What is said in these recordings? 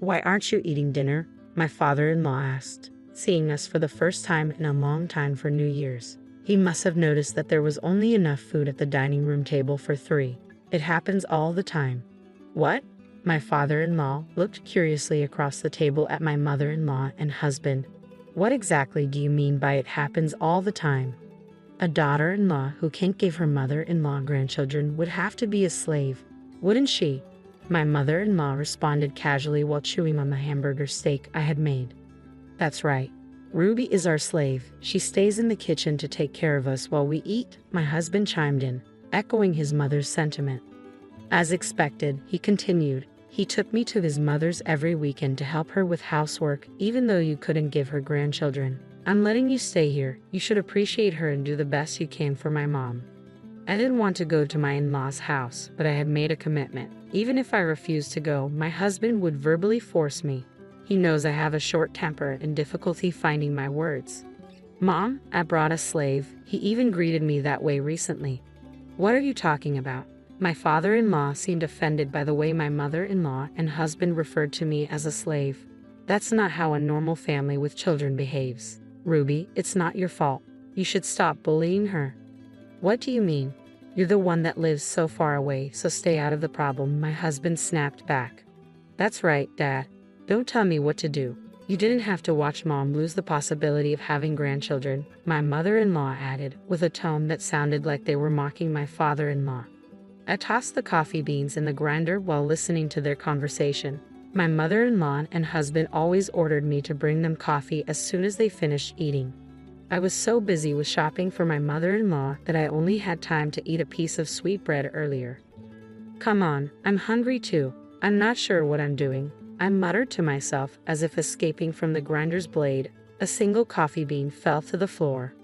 "Why aren't you eating dinner?" my father-in-law asked, seeing us for the first time in a long time for New Year's. He must have noticed that there was only enough food at the dining room table for 3. "It happens all the time." "What?" My father-in-law looked curiously across the table at my mother-in-law and husband. "What exactly do you mean by it happens all the time?" "A daughter-in-law who can't give her mother-in-law grandchildren would have to be a slave, wouldn't she?" My mother-in-law responded casually while chewing on the hamburger steak I had made. "That's right. Ruby is our slave. She stays in the kitchen to take care of us while we eat," my husband chimed in, echoing his mother's sentiment. As expected, he continued, "He took me to his mother's every weekend to help her with housework, even though you couldn't give her grandchildren. I'm letting you stay here. You should appreciate her and do the best you can for my mom." I didn't want to go to my in-laws' house, but I had made a commitment. Even if I refused to go, my husband would verbally force me. He knows I have a short temper and difficulty finding my words. "Mom, I brought a slave. He even greeted me that way recently." "What are you talking about?" My father-in-law seemed offended by the way my mother-in-law and husband referred to me as a slave. "That's not how a normal family with children behaves. Ruby, it's not your fault. You should stop bullying her." "What do you mean? You're the one that lives so far away, so stay out of the problem," my husband snapped back. "That's right, Dad. Don't tell me what to do. You didn't have to watch Mom lose the possibility of having grandchildren," my mother-in-law added, with a tone that sounded like they were mocking my father-in-law. I tossed the coffee beans in the grinder while listening to their conversation. My mother-in-law and husband always ordered me to bring them coffee as soon as they finished eating. I was so busy with shopping for my mother-in-law that I only had time to eat a piece of sweetbread earlier. "Come on, I'm hungry too. I'm not sure what I'm doing," I muttered to myself as if escaping from the grinder's blade. A single coffee bean fell to the floor.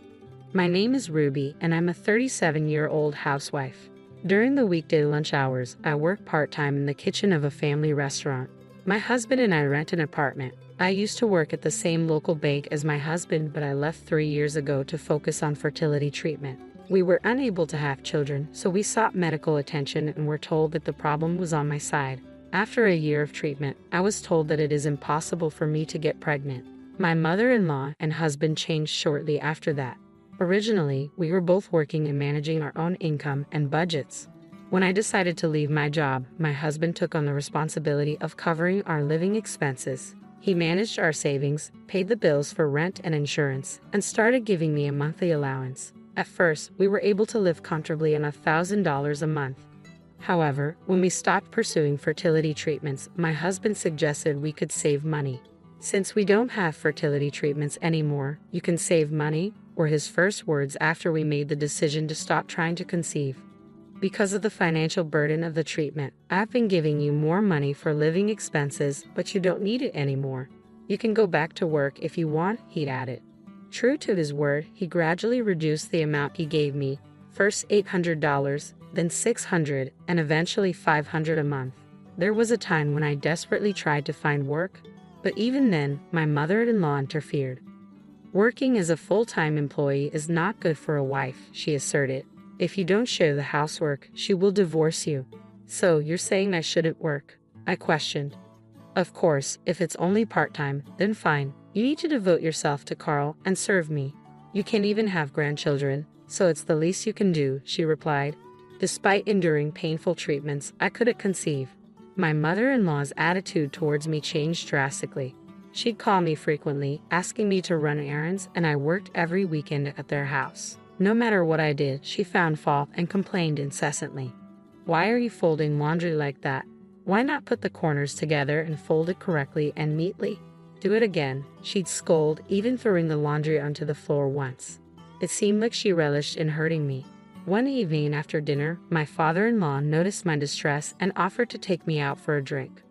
"My name is Ruby, and I'm a 37-year-old housewife. During the weekday lunch hours, I work part-time in the kitchen of a family restaurant. My husband and I rent an apartment. I used to work at the same local bank as my husband, but I left 3 years ago to focus on fertility treatment. We were unable to have children, so we sought medical attention and were told that the problem was on my side. After a year of treatment, I was told that it is impossible for me to get pregnant. My mother-in-law and husband changed shortly after that. Originally, we were both working and managing our own income and budgets. When I decided to leave my job, my husband took on the responsibility of covering our living expenses. He managed our savings, paid the bills for rent and insurance, and started giving me a monthly allowance. At first, we were able to live comfortably on $1,000 a month. However, when we stopped pursuing fertility treatments, my husband suggested we could save money. "Since we don't have fertility treatments anymore, you can save money," were his first words after we made the decision to stop trying to conceive. "Because of the financial burden of the treatment, I've been giving you more money for living expenses, but you don't need it anymore. You can go back to work if you want," he'd added. True to his word, he gradually reduced the amount he gave me, first $800, then $600, and eventually $500 a month. There was a time when I desperately tried to find work, but even then, my mother-in-law interfered. "Working as a full-time employee is not good for a wife," she asserted. "If you don't share the housework, she will divorce you." "So you're saying I shouldn't work?" I questioned. "Of course, if it's only part-time, then fine. You need to devote yourself to Carl and serve me. You can't even have grandchildren, so it's the least you can do," she replied. Despite enduring painful treatments, I couldn't conceive. My mother-in-law's attitude towards me changed drastically. She'd call me frequently, asking me to run errands, and I worked every weekend at their house. No matter what I did, she found fault and complained incessantly. "Why are you folding laundry like that? Why not put the corners together and fold it correctly and neatly? Do it again," she'd scold, even throwing the laundry onto the floor once. It seemed like she relished in hurting me. One evening after dinner, my father-in-law noticed my distress and offered to take me out for a drink.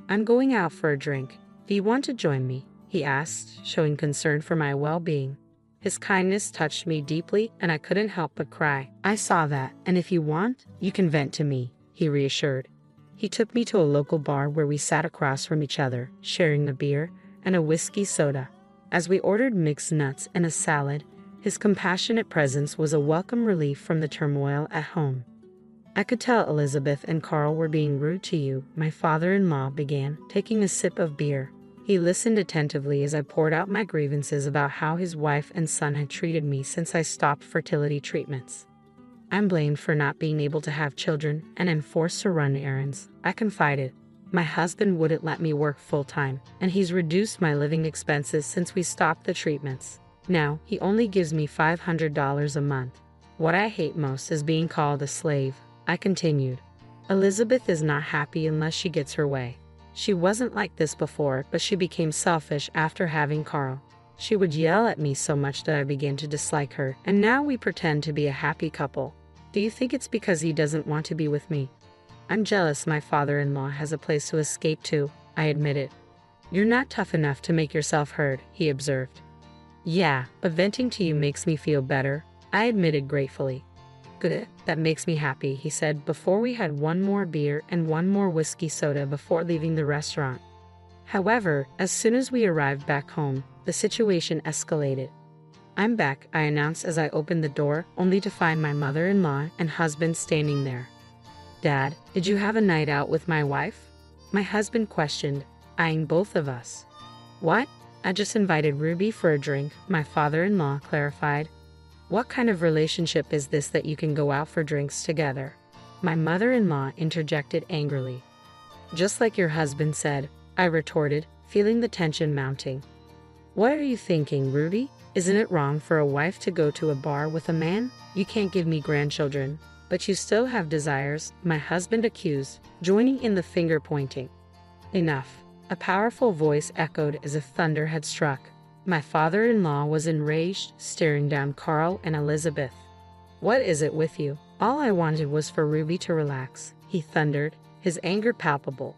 "I'm going out for a drink. Do you want to join me?" he asked, showing concern for my well-being. His kindness touched me deeply, and I couldn't help but cry. "I saw that, and if you want, you can vent to me," he reassured. He took me to a local bar where we sat across from each other, sharing a beer and a whiskey soda. As we ordered mixed nuts and a salad, his compassionate presence was a welcome relief from the turmoil at home. I could tell Elizabeth and Carl were being rude to you, my father-in-law began, taking a sip of beer. He listened attentively as I poured out my grievances about how his wife and son had treated me since I stopped fertility treatments. I'm blamed for not being able to have children and am forced to run errands, I confided. My husband wouldn't let me work full-time, and he's reduced my living expenses since we stopped the treatments. Now, he only gives me $500 a month. What I hate most is being called a slave, I continued. Elizabeth is not happy unless she gets her way. She wasn't like this before, but she became selfish after having Carl. She would yell at me so much that I began to dislike her, and now we pretend to be a happy couple. Do you think it's because he doesn't want to be with me? I'm jealous my father-in-law has a place to escape to, I admitted. You're not tough enough to make yourself heard, he observed. Yeah, but venting to you makes me feel better, I admitted gratefully. Good, that makes me happy, he said before we had one more beer and one more whiskey soda before leaving the restaurant. However, as soon as we arrived back home, the situation escalated. I'm back, I announced as I opened the door, only to find my mother-in-law and husband standing there. Dad, did you have a night out with my wife? My husband questioned, eyeing both of us. What? I just invited Ruby for a drink, my father-in-law clarified. What kind of relationship is this that you can go out for drinks together? My mother-in-law interjected angrily. Just like your husband said, I retorted, feeling the tension mounting. What are you thinking, Ruby? Isn't it wrong for a wife to go to a bar with a man? You can't give me grandchildren, but you still have desires, my husband accused, joining in the finger-pointing. Enough, a powerful voice echoed as if thunder had struck. My father-in-law was enraged, staring down Carl and Elizabeth. What is it with you? All I wanted was for Ruby to relax, he thundered, his anger palpable.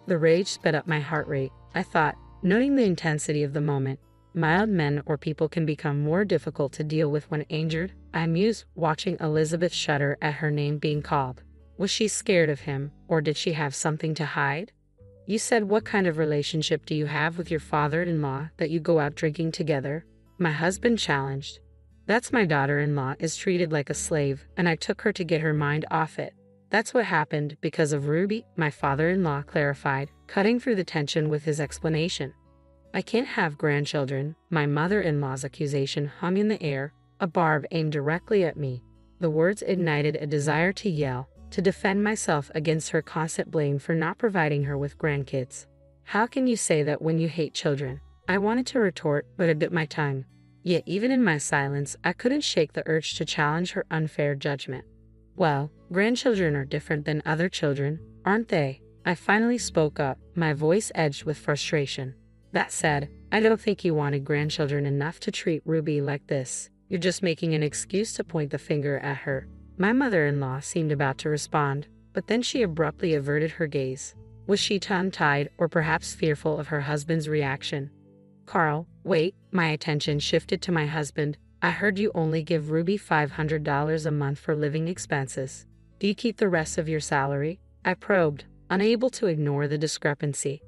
The rage sped up my heart rate, I thought, noting the intensity of the moment. Mild men or people can become more difficult to deal with when injured, I mused, watching Elizabeth shudder at her name being called. Was she scared of him, or did she have something to hide? You said what kind of relationship do you have with your father-in-law that you go out drinking together? My husband challenged. That's my daughter-in-law is treated like a slave, and I took her to get her mind off it. That's what happened because of Ruby, my father-in-law clarified, cutting through the tension with his explanation. I can't have grandchildren, my mother-in-law's accusation hung in the air, a barb aimed directly at me. The words ignited a desire to yell, to defend myself against her constant blame for not providing her with grandkids. How can you say that when you hate children? I wanted to retort, but I bit my tongue. Yet even in my silence, I couldn't shake the urge to challenge her unfair judgment. Well, grandchildren are different than other children, aren't they? I finally spoke up, my voice edged with frustration. That said, I don't think you wanted grandchildren enough to treat Ruby like this. You're just making an excuse to point the finger at her. My mother-in-law seemed about to respond, but then she abruptly averted her gaze. Was she tongue-tied or perhaps fearful of her husband's reaction? Carl, wait, my attention shifted to my husband. I heard you only give Ruby $500 a month for living expenses. Do you keep the rest of your salary? I probed, unable to ignore the discrepancy.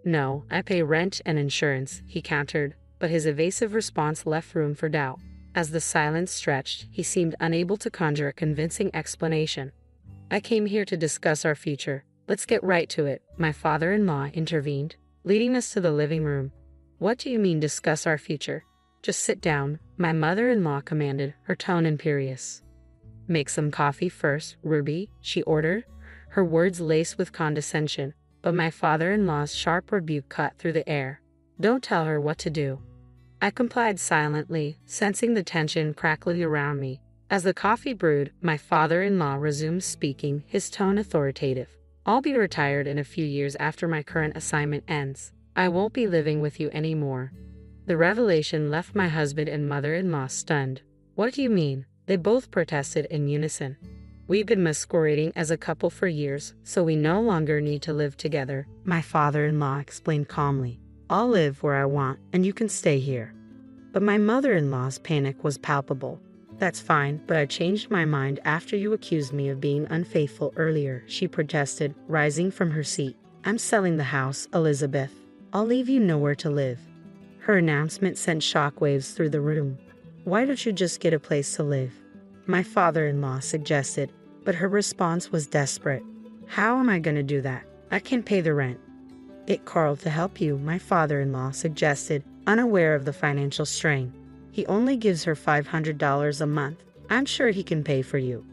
No, I pay rent and insurance, he countered, but his evasive response left room for doubt. As the silence stretched, he seemed unable to conjure a convincing explanation. I came here to discuss our future. Let's get right to it, my father-in-law intervened, leading us to the living room. What do you mean discuss our future? Just sit down, my mother-in-law commanded, her tone imperious. Make some coffee first, Ruby, she ordered, her words laced with condescension. But my father-in-law's sharp rebuke cut through the air. Don't tell her what to do. I complied silently, sensing the tension crackling around me. As the coffee brewed, my father-in-law resumed speaking, his tone authoritative. I'll be retired in a few years after my current assignment ends. I won't be living with you anymore. The revelation left my husband and mother-in-law stunned. What do you mean? They both protested in unison. We've been masquerading as a couple for years, so we no longer need to live together, my father-in-law explained calmly. I'll live where I want, and you can stay here. But my mother-in-law's panic was palpable. That's fine, but I changed my mind after you accused me of being unfaithful earlier, she protested, rising from her seat. I'm selling the house, Elizabeth. I'll leave you nowhere to live. Her announcement sent shockwaves through the room. Why don't you just get a place to live? My father-in-law suggested. but her response was desperate. How am I going to do that? I can't pay the rent. Get Carl to help you, my father-in-law suggested, unaware of the financial strain. He only gives her $500 a month. I'm sure he can pay for you.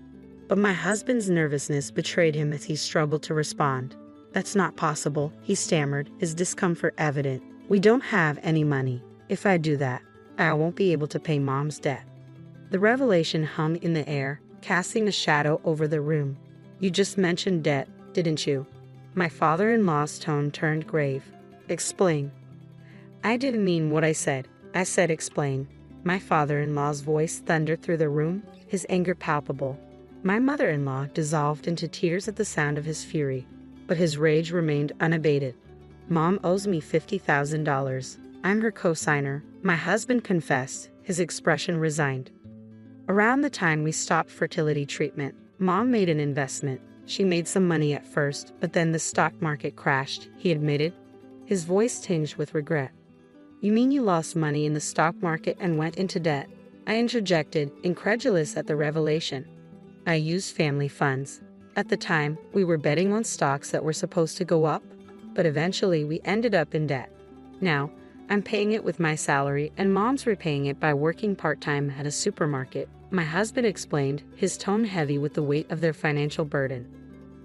But my husband's nervousness betrayed him as he struggled to respond. That's not possible, he stammered, his discomfort evident. We don't have any money. If I do that, I won't be able to pay Mom's debt. The revelation hung in the air, casting a shadow over the room. You just mentioned debt, didn't you? My father-in-law's tone turned grave. Explain. I didn't mean what I said. I said explain. My father-in-law's voice thundered through the room, his anger palpable. My mother-in-law dissolved into tears at the sound of his fury, but his rage remained unabated. Mom owes me $50,000. I'm her co-signer, my husband confessed, his expression resigned. Around the time we stopped fertility treatment, Mom made an investment. She made some money at first, but then the stock market crashed, he admitted, his voice tinged with regret. You mean you lost money in the stock market and went into debt? I interjected, incredulous at the revelation. I used family funds. At the time, we were betting on stocks that were supposed to go up, but eventually we ended up in debt. Now, I'm paying it with my salary and Mom's repaying it by working part-time at a supermarket, my husband explained, his tone heavy with the weight of their financial burden.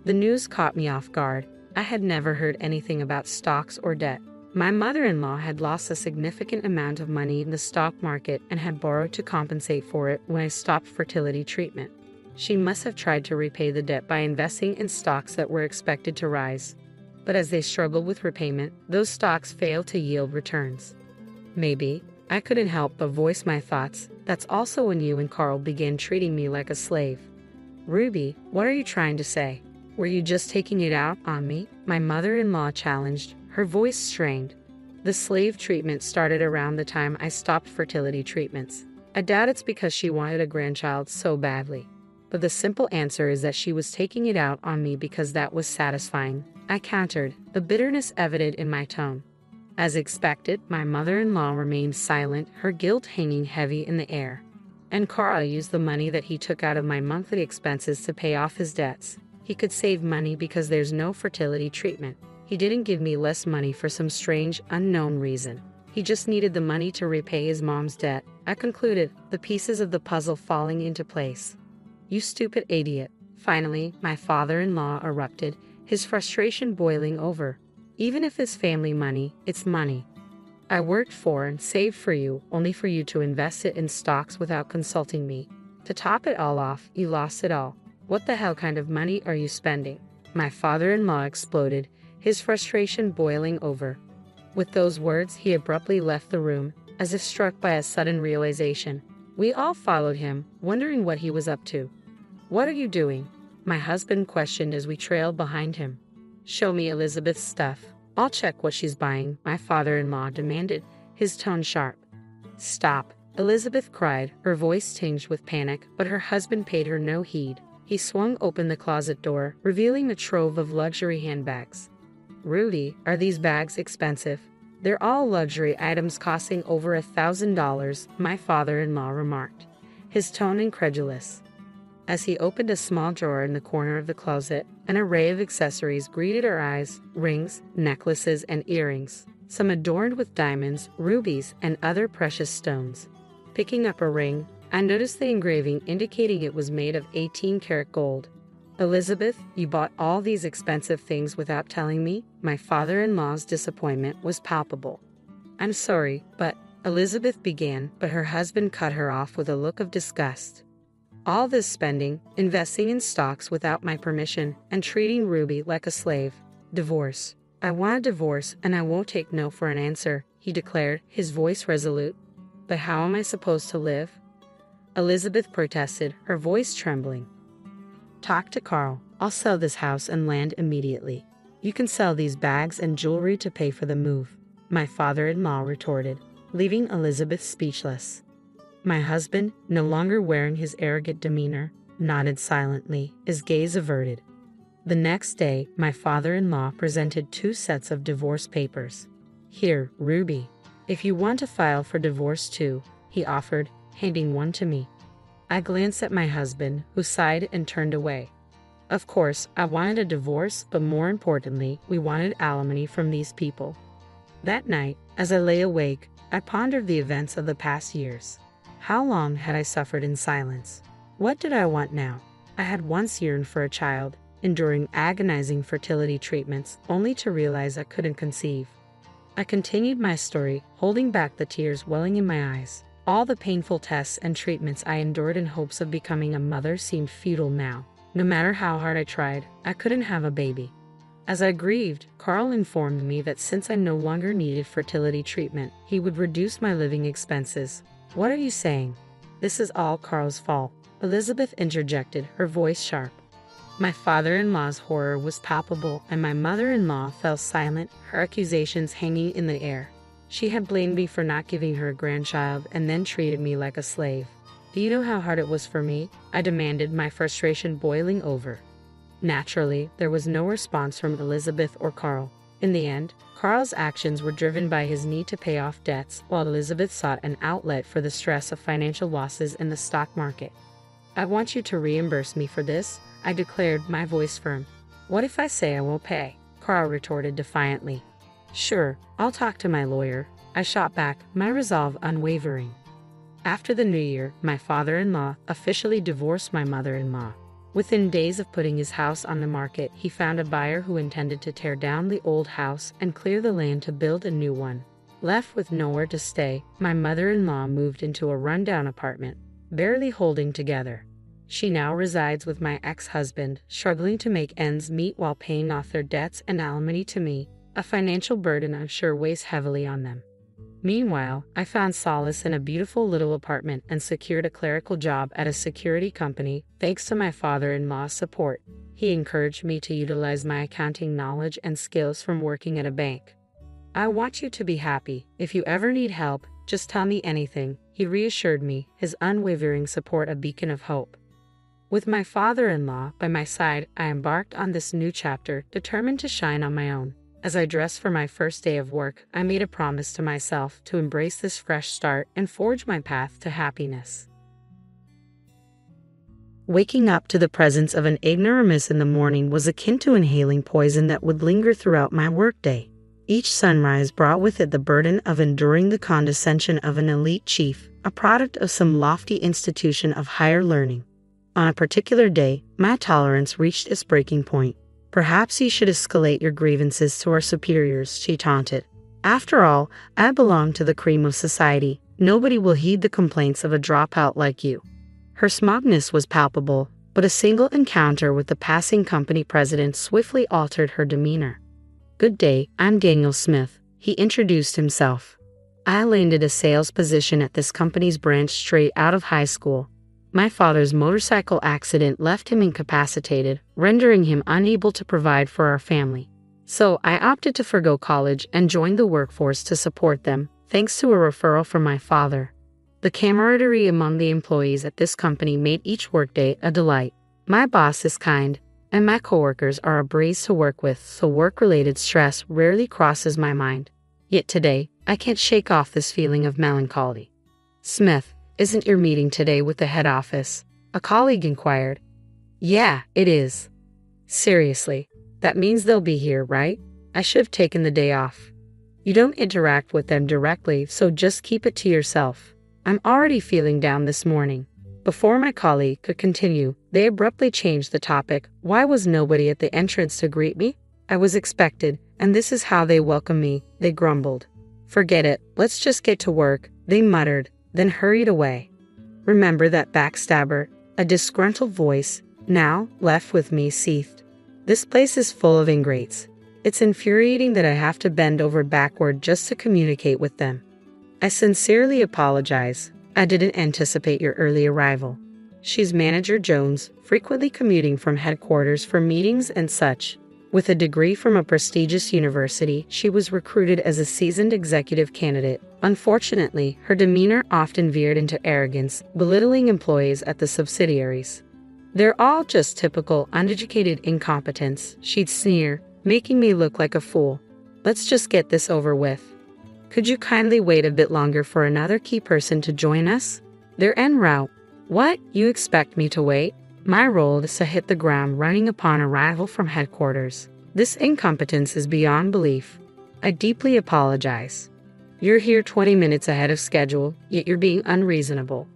The news caught me off guard. I had never heard anything about stocks or debt. My mother-in-law had lost a significant amount of money in the stock market and had borrowed to compensate for it when I stopped fertility treatment. She must have tried to repay the debt by investing in stocks that were expected to rise. But as they struggled with repayment, those stocks failed to yield returns. Maybe. I couldn't help but voice my thoughts. That's also when you and Carl began treating me like a slave. Ruby, what are you trying to say? Were you just taking it out on me? My mother-in-law challenged, her voice strained. The slave treatment started around the time I stopped fertility treatments. I doubt it's because she wanted a grandchild so badly. But the simple answer is that she was taking it out on me because that was satisfying. I countered, the bitterness evident in my tone. As expected, my mother-in-law remained silent, her guilt hanging heavy in the air. And Carl used the money that he took out of my monthly expenses to pay off his debts. He could save money because there's no fertility treatment. He didn't give me less money for some strange, unknown reason. He just needed the money to repay his mom's debt. I concluded, the pieces of the puzzle falling into place. You stupid idiot. Finally, my father-in-law erupted, his frustration boiling over. Even if it's family money, it's money. I worked for and saved for you, only for you to invest it in stocks without consulting me. To top it all off, you lost it all. What the hell kind of money are you spending? My father-in-law exploded, his frustration boiling over. With those words, he abruptly left the room, as if struck by a sudden realization. We all followed him, wondering what he was up to. What are you doing? My husband questioned as we trailed behind him. Show me Elizabeth's stuff. I'll check what she's buying, my father-in-law demanded, his tone sharp. Stop, Elizabeth cried, her voice tinged with panic, but her husband paid her no heed. He swung open the closet door, revealing a trove of luxury handbags. Rudy, are these bags expensive? They're all luxury items costing over $1,000, my father-in-law remarked, his tone incredulous. As he opened a small drawer in the corner of the closet, an array of accessories greeted our eyes, rings, necklaces, and earrings, some adorned with diamonds, rubies, and other precious stones. Picking up a ring, I noticed the engraving indicating it was made of 18-karat gold. Elizabeth, you bought all these expensive things without telling me? My father-in-law's disappointment was palpable. I'm sorry, but Elizabeth began, but her husband cut her off with a look of disgust. All this spending, investing in stocks without my permission, and treating Ruby like a slave. Divorce. I want a divorce, and I won't take no for an answer, he declared, his voice resolute. But how am I supposed to live? Elizabeth protested, her voice trembling. Talk to Carl. I'll sell this house and land immediately. You can sell these bags and jewelry to pay for the move, my father-in-law retorted, leaving Elizabeth speechless. My husband, no longer wearing his arrogant demeanor, nodded silently, his gaze averted. The next day, my father-in-law presented 2 sets of divorce papers. Here, Ruby. If you want to file for divorce too, he offered, handing one to me. I glanced at my husband, who sighed and turned away. Of course, I wanted a divorce, but more importantly, we wanted alimony from these people. That night, as I lay awake, I pondered the events of the past years. How long had I suffered in silence? What did I want now? I had once yearned for a child, enduring agonizing fertility treatments, only to realize I couldn't conceive. I continued my story, holding back the tears welling in my eyes. All the painful tests and treatments I endured in hopes of becoming a mother seemed futile now. No matter how hard I tried, I couldn't have a baby. As I grieved, Carl informed me that since I no longer needed fertility treatment, he would reduce my living expenses. "What are you saying? This is all Carl's fault," Elizabeth interjected, her voice sharp. My father-in-law's horror was palpable, and my mother-in-law fell silent, her accusations hanging in the air. She had blamed me for not giving her a grandchild and then treated me like a slave. "Do you know how hard it was for me?" I demanded, my frustration boiling over. Naturally, there was no response from Elizabeth or Carl. In the end, Carl's actions were driven by his need to pay off debts, while Elizabeth sought an outlet for the stress of financial losses in the stock market. "I want you to reimburse me for this," I declared, my voice firm. "What if I say I won't pay?" Carl retorted defiantly. "Sure, I'll talk to my lawyer," I shot back, my resolve unwavering. After the new year, my father-in-law officially divorced my mother-in-law. Within days of putting his house on the market, he found a buyer who intended to tear down the old house and clear the land to build a new one. Left with nowhere to stay, my mother-in-law moved into a rundown apartment, barely holding together. She now resides with my ex-husband, struggling to make ends meet while paying off their debts and alimony to me, a financial burden I'm sure weighs heavily on them. Meanwhile, I found solace in a beautiful little apartment and secured a clerical job at a security company, thanks to my father-in-law's support. He encouraged me to utilize my accounting knowledge and skills from working at a bank. "I want you to be happy. If you ever need help, just tell me anything," he reassured me, his unwavering support a beacon of hope. With my father-in-law by my side, I embarked on this new chapter, determined to shine on my own. As I dressed for my first day of work, I made a promise to myself to embrace this fresh start and forge my path to happiness. Waking up to the presence of an ignoramus in the morning was akin to inhaling poison that would linger throughout my workday. Each sunrise brought with it the burden of enduring the condescension of an elite chief, a product of some lofty institution of higher learning. On a particular day, my tolerance reached its breaking point. "Perhaps you should escalate your grievances to our superiors," she taunted. "After all, I belong to the cream of society. Nobody will heed the complaints of a dropout like you." Her smugness was palpable, but a single encounter with the passing company president swiftly altered her demeanor. "Good day, I'm Daniel Smith," he introduced himself. "I landed a sales position at this company's branch straight out of high school. My father's motorcycle accident left him incapacitated, rendering him unable to provide for our family. So I opted to forgo college and joined the workforce to support them, thanks to a referral from my father." The camaraderie among the employees at this company made each workday a delight. My boss is kind, and my coworkers are a breeze to work with, so work-related stress rarely crosses my mind. Yet today, I can't shake off this feeling of melancholy. "Smith, isn't your meeting today with the head office?" a colleague inquired. "Yeah, it is." "Seriously, that means they'll be here, right? I should have taken the day off." "You don't interact with them directly, so just keep it to yourself. I'm already feeling down this morning." Before my colleague could continue, they abruptly changed the topic. "Why was nobody at the entrance to greet me? I was expected, and this is how they welcome me," they grumbled. "Forget it, let's just get to work," they muttered, then hurried away. "Remember that backstabber?" a disgruntled voice, now left with me, seethed. "This place is full of ingrates. It's infuriating that I have to bend over backward just to communicate with them. I sincerely apologize. I didn't anticipate your early arrival." She's Manager Jones, frequently commuting from headquarters for meetings and such. With a degree from a prestigious university, she was recruited as a seasoned executive candidate. Unfortunately, her demeanor often veered into arrogance, belittling employees at the subsidiaries. "They're all just typical uneducated incompetents," she'd sneer, making me look like a fool. "Let's just get this over with. Could you kindly wait a bit longer for another key person to join us? They're en route." "What? You expect me to wait?" My role is to hit the ground running upon arrival from headquarters. This incompetence is beyond belief. I deeply apologize. You're here 20 minutes ahead of schedule, yet you're being unreasonable.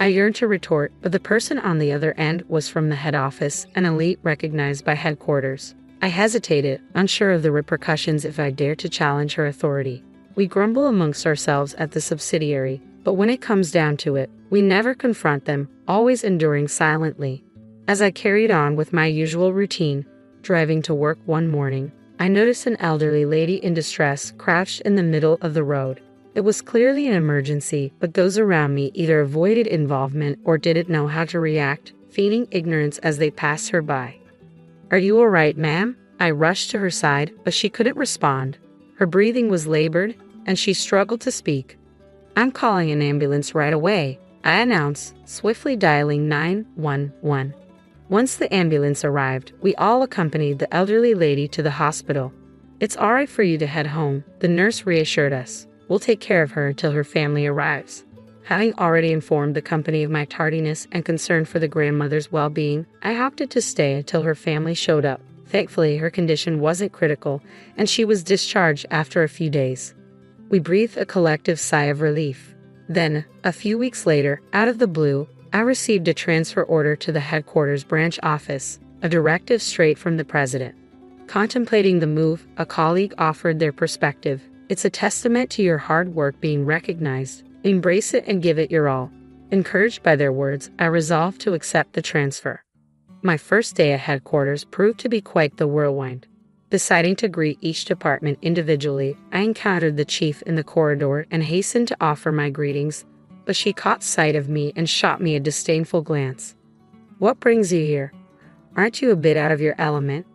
I yearned to retort, but the person on the other end was from the head office, an elite recognized by headquarters. I hesitated, unsure of the repercussions if I dared to challenge her authority. We grumble amongst ourselves at the subsidiary, but when it comes down to it, we never confront them, always enduring silently. As I carried on with my usual routine, driving to work one morning, I noticed an elderly lady in distress crouched in the middle of the road. It was clearly an emergency, but those around me either avoided involvement or didn't know how to react, feigning ignorance as they passed her by. "Are you all right, ma'am?" I rushed to her side, but she couldn't respond. Her breathing was labored, and she struggled to speak. "I'm calling an ambulance right away," I announced, swiftly dialing 911. Once the ambulance arrived, we all accompanied the elderly lady to the hospital. "It's all right for you to head home," the nurse reassured us. "We'll take care of her until her family arrives." Having already informed the company of my tardiness and concern for the grandmother's well-being, I opted to stay until her family showed up. Thankfully, her condition wasn't critical, and she was discharged after a few days. We breathed a collective sigh of relief. Then, a few weeks later, out of the blue, I received a transfer order to the headquarters branch office, a directive straight from the president. Contemplating the move, a colleague offered their perspective. "It's a testament to your hard work being recognized. Embrace it and give it your all." Encouraged by their words, I resolved to accept the transfer. My first day at headquarters proved to be quite the whirlwind. Deciding to greet each department individually, I encountered the chief in the corridor and hastened to offer my greetings, but she caught sight of me and shot me a disdainful glance. "What brings you here? Aren't you a bit out of your element?"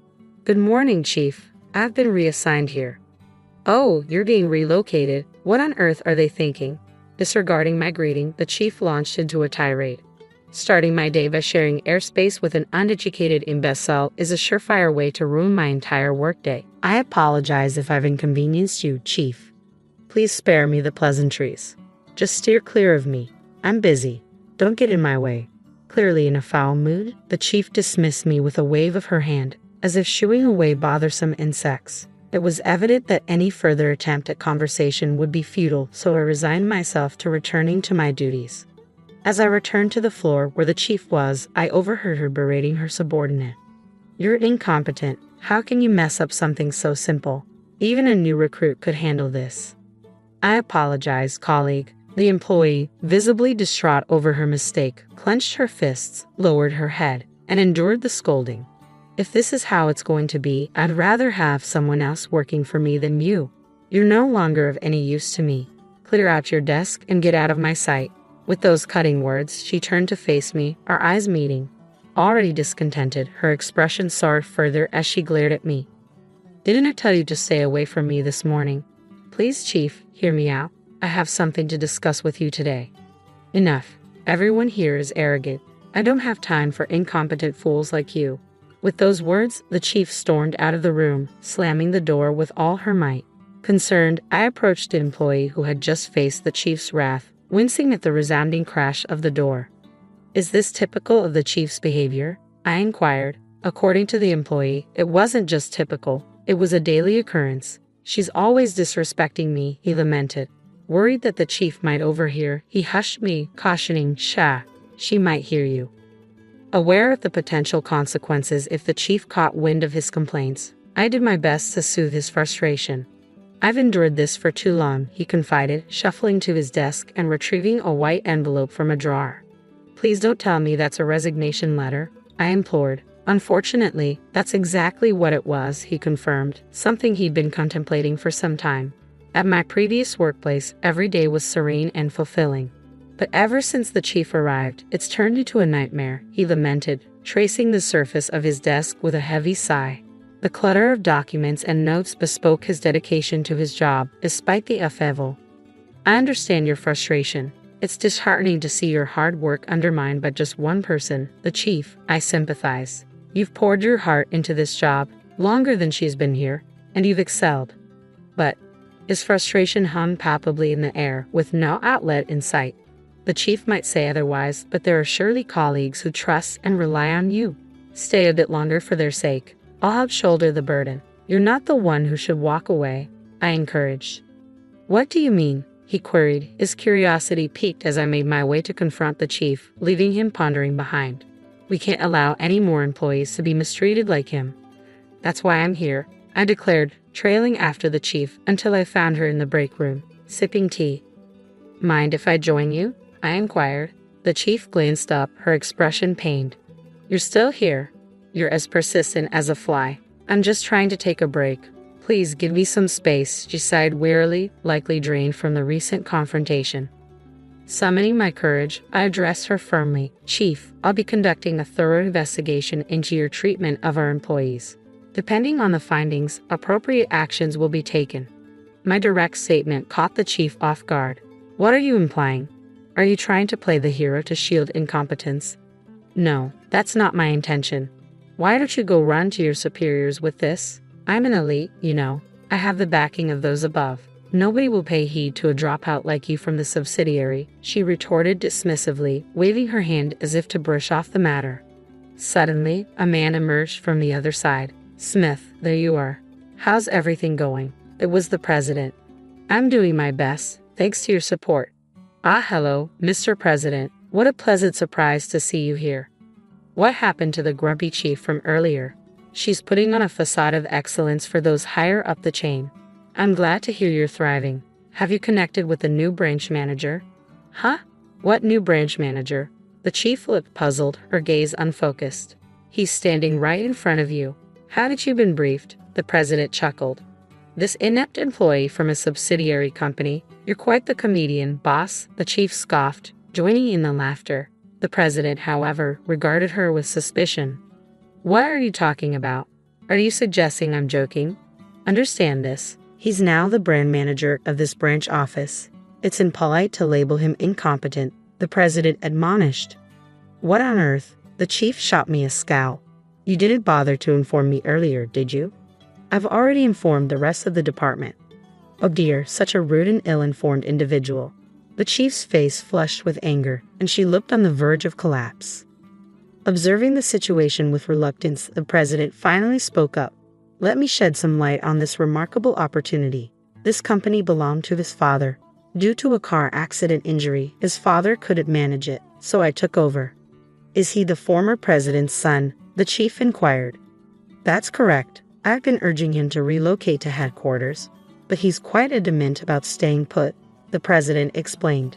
"Good morning, Chief. I've been reassigned here." "Oh, you're being relocated. What on earth are they thinking?" Disregarding my greeting, the chief launched into a tirade. "Starting my day by sharing airspace with an uneducated imbecile is a surefire way to ruin my entire workday. I apologize if I've inconvenienced you, Chief. Please spare me the pleasantries. Just steer clear of me. I'm busy. Don't get in my way." Clearly in a foul mood, the chief dismissed me with a wave of her hand, as if shooing away bothersome insects. It was evident that any further attempt at conversation would be futile, so I resigned myself to returning to my duties. As I returned to the floor where the chief was, I overheard her berating her subordinate. "You're incompetent. How can you mess up something so simple? Even a new recruit could handle this." "I apologize, colleague." The employee, visibly distraught over her mistake, clenched her fists, lowered her head, and endured the scolding. "If this is how it's going to be, I'd rather have someone else working for me than you. You're no longer of any use to me. Clear out your desk and get out of my sight." With those cutting words, she turned to face me, our eyes meeting. Already discontented, her expression soared further as she glared at me. "Didn't I tell you to stay away from me this morning? Please, Chief, hear me out. I have something to discuss with you today." "Enough. Everyone here is arrogant. I don't have time for incompetent fools like you." With those words, the chief stormed out of the room, slamming the door with all her might. Concerned, I approached the employee who had just faced the chief's wrath, wincing at the resounding crash of the door. "Is this typical of the chief's behavior?" I inquired. According to the employee, it wasn't just typical, it was a daily occurrence. "She's always disrespecting me," he lamented. Worried that the chief might overhear, he hushed me, cautioning, "Shh, she might hear you." Aware of the potential consequences if the chief caught wind of his complaints, I did my best to soothe his frustration. "I've endured this for too long," he confided, shuffling to his desk and retrieving a white envelope from a drawer. "Please don't tell me that's a resignation letter," I implored. "Unfortunately, that's exactly what it was," he confirmed, something he'd been contemplating for some time. "At my previous workplace, every day was serene and fulfilling. But ever since the chief arrived, it's turned into a nightmare," he lamented, tracing the surface of his desk with a heavy sigh. The clutter of documents and notes bespoke his dedication to his job, despite the upheaval. "I understand your frustration. It's disheartening to see your hard work undermined by just one person, the chief. I sympathize. You've poured your heart into this job, longer than she's been here, and you've excelled." But his frustration hung palpably in the air, with no outlet in sight. The chief might say otherwise, but there are surely colleagues who trust and rely on you. Stay a bit longer for their sake. I'll help shoulder the burden. You're not the one who should walk away, I encouraged. What do you mean? He queried, his curiosity piqued as I made my way to confront the chief, leaving him pondering behind. We can't allow any more employees to be mistreated like him. That's why I'm here, I declared, trailing after the chief until I found her in the break room, sipping tea. Mind if I join you? I inquired. The chief glanced up, her expression pained. You're still here. You're as persistent as a fly. I'm just trying to take a break. Please give me some space, she sighed wearily, likely drained from the recent confrontation. Summoning my courage, I addressed her firmly. Chief, I'll be conducting a thorough investigation into your treatment of our employees. Depending on the findings, appropriate actions will be taken. My direct statement caught the chief off guard. What are you implying? Are you trying to play the hero to shield incompetence? No, that's not my intention. Why don't you go run to your superiors with this? I'm an elite, you know. I have the backing of those above. Nobody will pay heed to a dropout like you from the subsidiary, she retorted dismissively, waving her hand as if to brush off the matter. Suddenly, a man emerged from the other side. Smith, there you are. How's everything going? It was the president. I'm doing my best, thanks to your support. Ah, hello, Mr. President. What a pleasant surprise to see you here. What happened to the grumpy chief from earlier? She's putting on a facade of excellence for those higher up the chain. I'm glad to hear you're thriving. Have you connected with the new branch manager? Huh? What new branch manager? The chief looked puzzled, her gaze unfocused. He's standing right in front of you. Hadn't you been briefed? The president chuckled. This inept employee from a subsidiary company. You're quite the comedian, boss, the chief scoffed, joining in the laughter. The president, however, regarded her with suspicion. What are you talking about? Are you suggesting I'm joking? Understand this. He's now the brand manager of this branch office. It's impolite to label him incompetent, the president admonished. What on earth? The chief shot me a scowl. You didn't bother to inform me earlier, did you? I've already informed the rest of the department. Oh dear, such a rude and ill-informed individual. The chief's face flushed with anger, and she looked on the verge of collapse. Observing the situation with reluctance, the president finally spoke up. Let me shed some light on this remarkable opportunity. This company belonged to his father. Due to a car accident injury, his father couldn't manage it, so I took over. Is he the former president's son? The chief inquired. That's correct. I've been urging him to relocate to headquarters, but he's quite adamant about staying put, the president explained.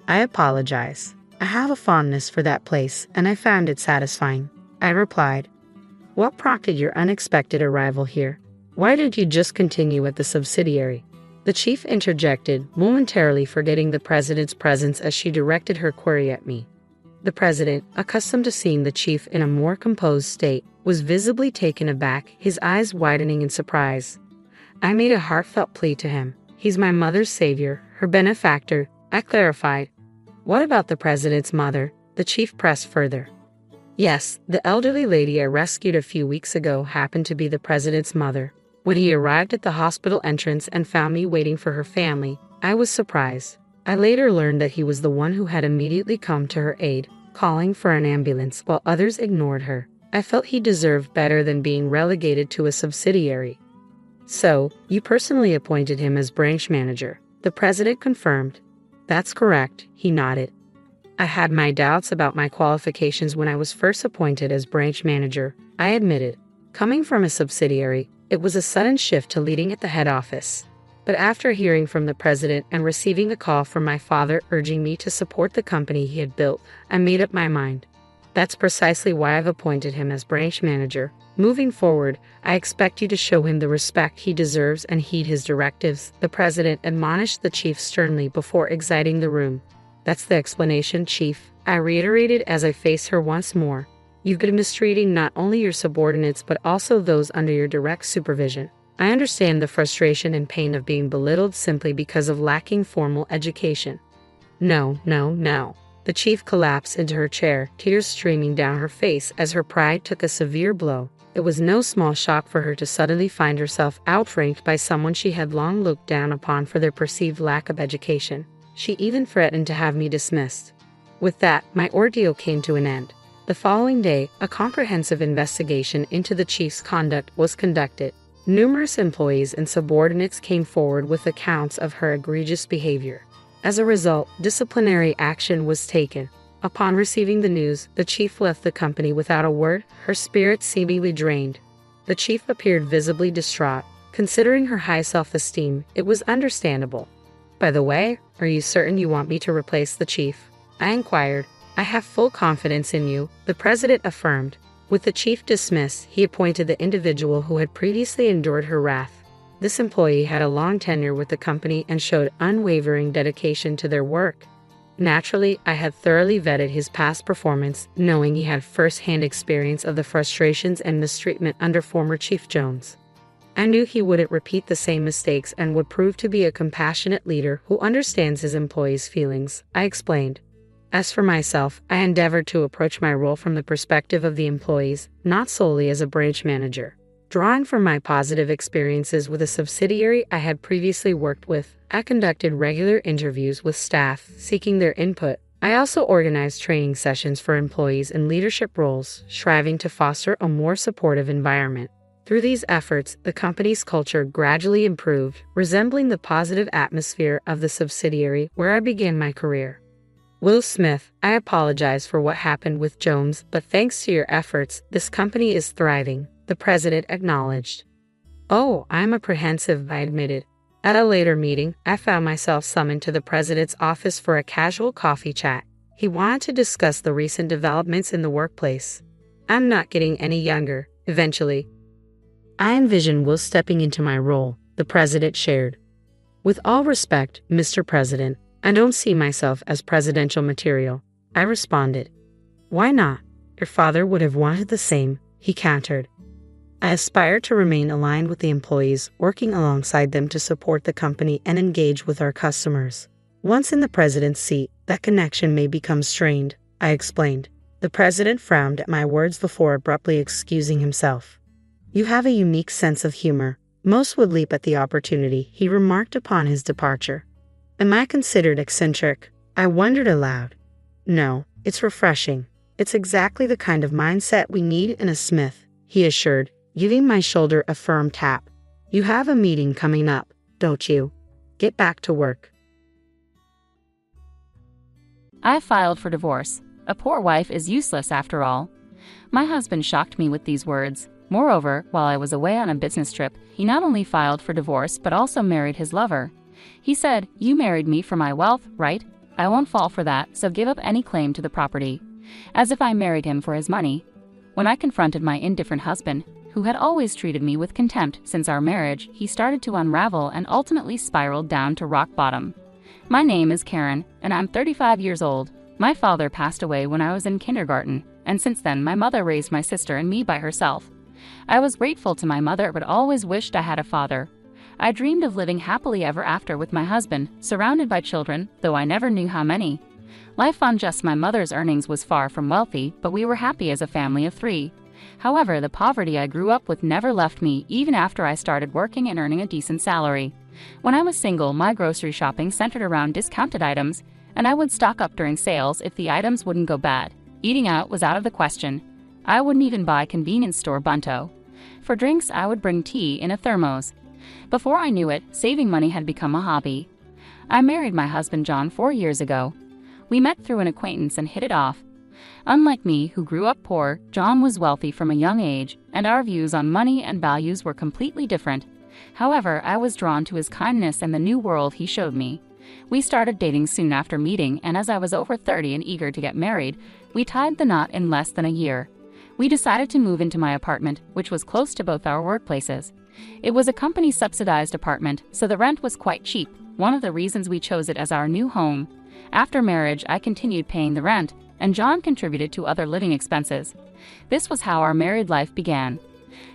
I apologize. I have a fondness for that place, and I found it satisfying, I replied. What prompted your unexpected arrival here? Why didn't you just continue at the subsidiary? The chief interjected, momentarily forgetting the president's presence as she directed her query at me. The president, accustomed to seeing the chief in a more composed state, was visibly taken aback, his eyes widening in surprise. I made a heartfelt plea to him. He's my mother's savior, her benefactor, I clarified. What about the president's mother? The chief pressed further. Yes, the elderly lady I rescued a few weeks ago happened to be the president's mother. When he arrived at the hospital entrance and found me waiting for her family, I was surprised. I later learned that he was the one who had immediately come to her aid, calling for an ambulance while others ignored her. I felt he deserved better than being relegated to a subsidiary. So, you personally appointed him as branch manager, the president confirmed. That's correct, he nodded. I had my doubts about my qualifications when I was first appointed as branch manager, I admitted. Coming from a subsidiary, it was a sudden shift to leading at the head office. But after hearing from the president and receiving a call from my father urging me to support the company he had built, I made up my mind. That's precisely why I've appointed him as branch manager. Moving forward, I expect you to show him the respect he deserves and heed his directives, the president admonished the chief sternly before exiting the room. That's the explanation, chief, I reiterated as I faced her once more. You've been mistreating not only your subordinates but also those under your direct supervision. I understand the frustration and pain of being belittled simply because of lacking formal education. No. The chief collapsed into her chair, tears streaming down her face as her pride took a severe blow. It was no small shock for her to suddenly find herself outranked by someone she had long looked down upon for their perceived lack of education. She even threatened to have me dismissed. With that, my ordeal came to an end. The following day, a comprehensive investigation into the chief's conduct was conducted. Numerous employees and subordinates came forward with accounts of her egregious behavior. As a result, disciplinary action was taken. Upon receiving the news, the chief left the company without a word, her spirits seemingly drained. The chief appeared visibly distraught. Considering her high self-esteem, it was understandable. "By the way, are you certain you want me to replace the chief?" I inquired. "I have full confidence in you," the president affirmed. With the chief dismissed, he appointed the individual who had previously endured her wrath. This employee had a long tenure with the company and showed unwavering dedication to their work. Naturally, I had thoroughly vetted his past performance, knowing he had first-hand experience of the frustrations and mistreatment under former Chief Jones. I knew he wouldn't repeat the same mistakes and would prove to be a compassionate leader who understands his employees' feelings, I explained. As for myself, I endeavored to approach my role from the perspective of the employees, not solely as a branch manager. Drawing from my positive experiences with a subsidiary I had previously worked with, I conducted regular interviews with staff, seeking their input. I also organized training sessions for employees in leadership roles, striving to foster a more supportive environment. Through these efforts, the company's culture gradually improved, resembling the positive atmosphere of the subsidiary where I began my career. Will Smith, I apologize for what happened with Jones, but thanks to your efforts, this company is thriving, the president acknowledged. "Oh, I'm apprehensive," I admitted. At a later meeting, I found myself summoned to the president's office for a casual coffee chat. He wanted to discuss the recent developments in the workplace. I'm not getting any younger, eventually. I envision Will stepping into my role, the president shared. "With all respect, Mr. President, I don't see myself as presidential material," I responded. "Why not? Your father would have wanted the same," he countered. "I aspire to remain aligned with the employees, working alongside them to support the company and engage with our customers. Once in the president's seat, that connection may become strained," I explained. The president frowned at my words before abruptly excusing himself. "You have a unique sense of humor. Most would leap at the opportunity," he remarked upon his departure. Am I considered eccentric? I wondered aloud. No, it's refreshing. It's exactly the kind of mindset we need in a Smith, he assured, giving my shoulder a firm tap. "You have a meeting coming up, don't you? Get back to work." I filed for divorce. A poor wife is useless after all. My husband shocked me with these words. Moreover, while I was away on a business trip, he not only filed for divorce but also married his lover. He said, "You married me for my wealth, right? I won't fall for that, so give up any claim to the property." As if I married him for his money. When I confronted my indifferent husband, who had always treated me with contempt since our marriage, he started to unravel and ultimately spiraled down to rock bottom. My name is Karen, and I'm 35 years old. My father passed away when I was in kindergarten, and since then my mother raised my sister and me by herself. I was grateful to my mother but always wished I had a father. I dreamed of living happily ever after with my husband, surrounded by children, though I never knew how many. Life on just my mother's earnings was far from wealthy, but we were happy as a family of 3. However, the poverty I grew up with never left me even after I started working and earning a decent salary. When I was single, my grocery shopping centered around discounted items, and I would stock up during sales if the items wouldn't go bad. Eating out was out of the question. I wouldn't even buy convenience store bunto. For drinks, I would bring tea in a thermos. Before I knew it, saving money had become a hobby. I married my husband John 4 years ago. We met through an acquaintance and hit it off. Unlike me, who grew up poor, John was wealthy from a young age, and our views on money and values were completely different. However, I was drawn to his kindness and the new world he showed me. We started dating soon after meeting, and as I was over 30 and eager to get married, we tied the knot in less than a year. We decided to move into my apartment, which was close to both our workplaces. It was a company-subsidized apartment, so the rent was quite cheap, one of the reasons we chose it as our new home. After marriage, I continued paying the rent, and John contributed to other living expenses. This was how our married life began.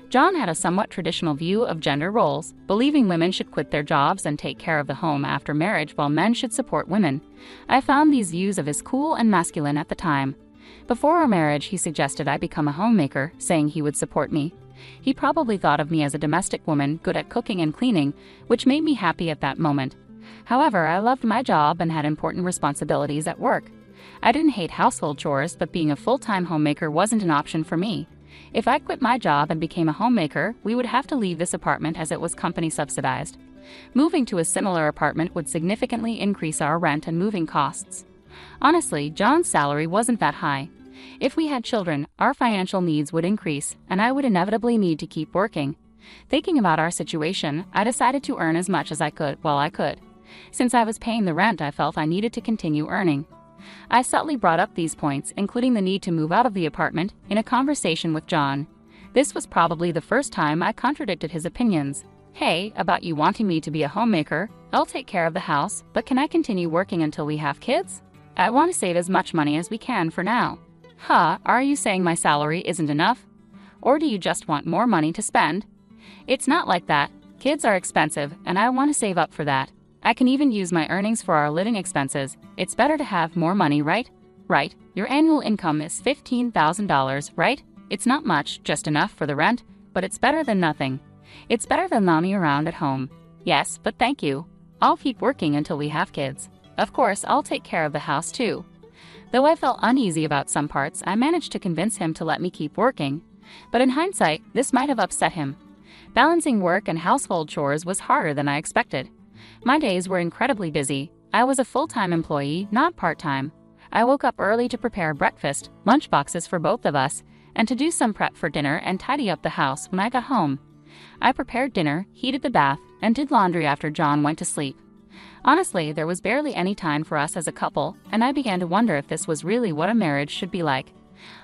John had a somewhat traditional view of gender roles, believing women should quit their jobs and take care of the home after marriage while men should support women. I found these views of his cool and masculine at the time. Before our marriage, he suggested I become a homemaker, saying he would support me. He probably thought of me as a domestic woman, good at cooking and cleaning, which made me happy at that moment. However, I loved my job and had important responsibilities at work. I didn't hate household chores, but being a full-time homemaker wasn't an option for me. If I quit my job and became a homemaker, we would have to leave this apartment as it was company subsidized. Moving to a similar apartment would significantly increase our rent and moving costs. Honestly, John's salary wasn't that high. If we had children, our financial needs would increase, and I would inevitably need to keep working. Thinking about our situation, I decided to earn as much as I could while I could. Since I was paying the rent, I felt I needed to continue earning. I subtly brought up these points, including the need to move out of the apartment, in a conversation with John. This was probably the first time I contradicted his opinions. Hey, about you wanting me to be a homemaker, I'll take care of the house, but can I continue working until we have kids? I want to save as much money as we can for now. Are you saying my salary isn't enough? Or do you just want more money to spend? It's not like that. Kids are expensive, and I want to save up for that. I can even use my earnings for our living expenses. It's better to have more money, right? Right. Your annual income is $15,000, right? It's not much, just enough for the rent, but it's better than nothing. It's better than lounging around at home. Yes, but thank you. I'll keep working until we have kids. Of course, I'll take care of the house too. Though I felt uneasy about some parts, I managed to convince him to let me keep working. But in hindsight, this might have upset him. Balancing work and household chores was harder than I expected. My days were incredibly busy. I was a full-time employee, not part-time. I woke up early to prepare breakfast, lunch boxes for both of us, and to do some prep for dinner and tidy up the house when I got home. I prepared dinner, heated the bath, and did laundry after John went to sleep. Honestly, there was barely any time for us as a couple, and I began to wonder if this was really what a marriage should be like.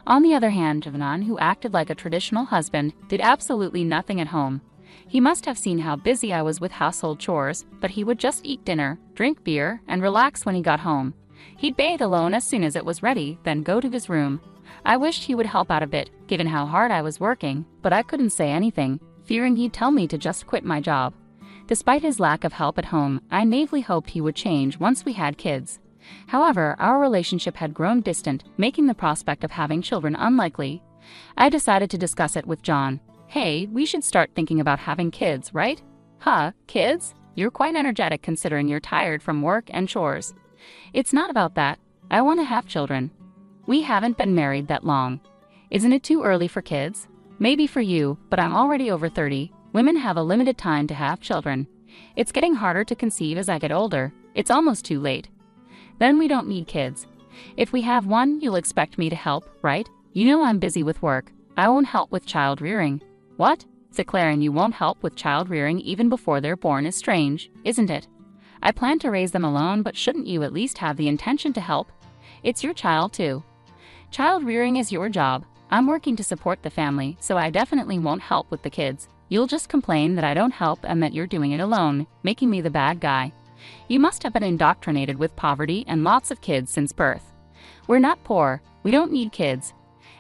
On the other hand, Javanan, who acted like a traditional husband, did absolutely nothing at home. He must have seen how busy I was with household chores, but he would just eat dinner, drink beer, and relax when he got home. He'd bathe alone as soon as it was ready, then go to his room. I wished he would help out a bit, given how hard I was working, but I couldn't say anything, fearing he'd tell me to just quit my job. Despite his lack of help at home, I naively hoped he would change once we had kids. However, our relationship had grown distant, making the prospect of having children unlikely. I decided to discuss it with John. Hey, we should start thinking about having kids, right? Kids? You're quite energetic considering you're tired from work and chores. It's not about that. I want to have children. We haven't been married that long. Isn't it too early for kids? Maybe for you, but I'm already over 30. Women have a limited time to have children. It's getting harder to conceive as I get older. It's almost too late. Then we don't need kids. If we have one, you'll expect me to help, right? You know I'm busy with work. I won't help with child rearing. What? Declaring you won't help with child rearing even before they're born is strange, isn't it? I plan to raise them alone, but shouldn't you at least have the intention to help? It's your child too. Child rearing is your job. I'm working to support the family, so I definitely won't help with the kids. You'll just complain that I don't help and that you're doing it alone, making me the bad guy. You must have been indoctrinated with poverty and lots of kids since birth. We're not poor. We don't need kids.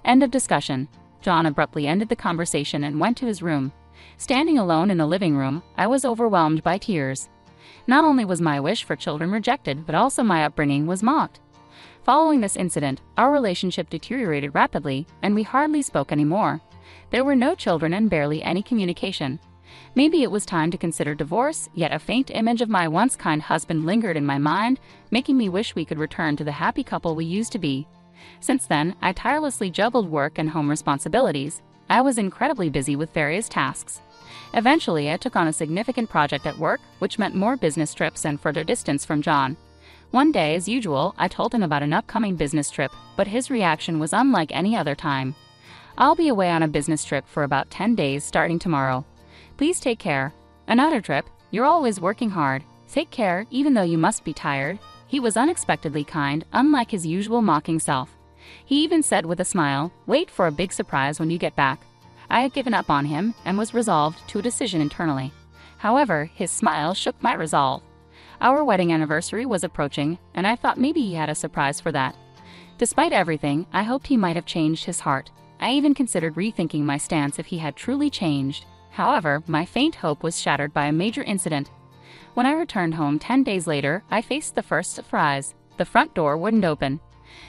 End of discussion. John abruptly ended the conversation and went to his room. Standing alone in the living room, I was overwhelmed by tears. Not only was my wish for children rejected, but also my upbringing was mocked. Following this incident, our relationship deteriorated rapidly, and we hardly spoke anymore. There were no children and barely any communication. Maybe it was time to consider divorce, yet a faint image of my once kind husband lingered in my mind, making me wish we could return to the happy couple we used to be. Since then, I tirelessly juggled work and home responsibilities. I was incredibly busy with various tasks. Eventually, I took on a significant project at work, which meant more business trips and further distance from John. One day, as usual, I told him about an upcoming business trip, but his reaction was unlike any other time. I'll be away on a business trip for about 10 days starting tomorrow. Please take care. Another trip? You're always working hard. Take care, even though you must be tired. He was unexpectedly kind, unlike his usual mocking self. He even said with a smile, "Wait for a big surprise when you get back." I had given up on him and was resolved to a decision internally. However, his smile shook my resolve. Our wedding anniversary was approaching, and I thought maybe he had a surprise for that. Despite everything, I hoped he might have changed his heart. I even considered rethinking my stance if he had truly changed. However, my faint hope was shattered by a major incident. When I returned home 10 days later, I faced the first surprise. The front door wouldn't open.